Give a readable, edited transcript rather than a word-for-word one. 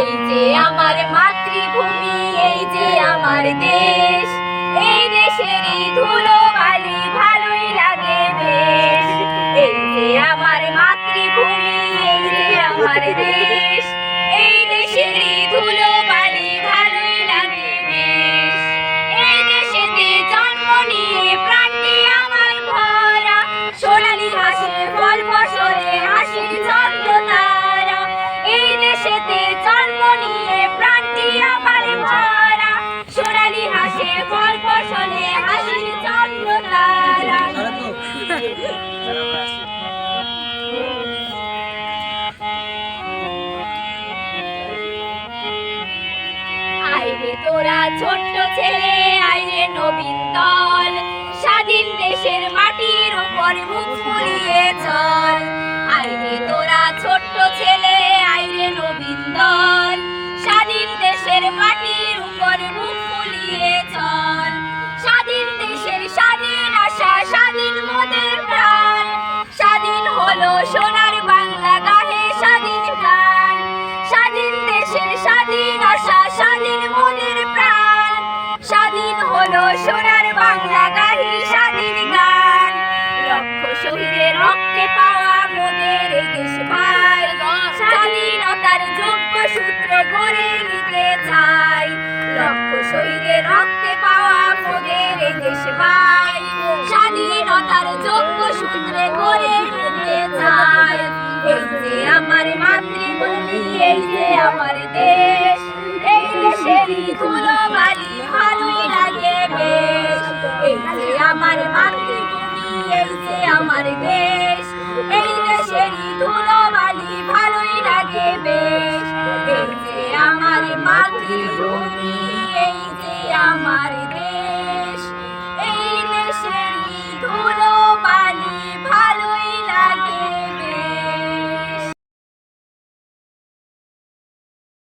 এই যে আমার মাতৃভূমি, এই যে আমার দেশ, এই দেশেরই ধুলো বালি ভালোই লাগে বেশ। এই যে আমার মাতৃভূমি, এই যে আমার দেশ, এই দেশেরই ধুলো বালি ভালোই লাগে বেশ। এই দেশেতে জন্ম নিয়ে প্রাণটি আমার ভরা, সোনালি হাসে ফল ফসলে হাসির চন্দ্র তারা। এই দেশেতে জন্ম নিয়ে প্রাণটি আমার ভরা, সোনালি হাসে ফল ফসলে হাসির চন্দ্র তারা। আইরে তোরা ছোট্ট ছেলে, আইরে নবীন দল, স্বাধীন দেশের মাটির উপর মুখ ফুলিয়ে চল। আইরে তোরা ছোট্ট ছেলে, আইরে নবীন দল, স্বাধীন দেশের মাটির উপর মুখ ফুলিয়ে চল। স্বাধীন দেশের স্বাধীন আশা, স্বাধীন মোদের প্রাণ, স্বাধীন হলো সোনার বাংলা গাহে স্বাধীন গান। স্বাধীন দেশের স্বাধীন আশা, স্বাধীন মোদের প্রাণ, স্বাধীন হলো সোনার বাংলা গাহি স্বাধীন গান। লক্ষ শহীদের রক্তে পাওয়া মোদের এই দেশ ভাই, স্বাধীনতার যোগ্য সূত্র গড়ে নিতে চাই। লক্ষ শহীদের রক্তে পাওয়া মোদের এই দেশ ভাই, স্বাধীনতার যোগ্য সূত্রে গড়ে নিতে চাই। এই যে আমার মাতৃভূমি, এই যে আমার দেশ, এই দেশেরই ধুলো বালি ভালোই লাগে বেশ। এই যে আমার মাতৃভূমি, এই যে আমার দেশ, এই দেশেরই ধুলো বালি ভালোই লাগে বেশ। এই যে আমার মাতৃভূমি, এই যে আমার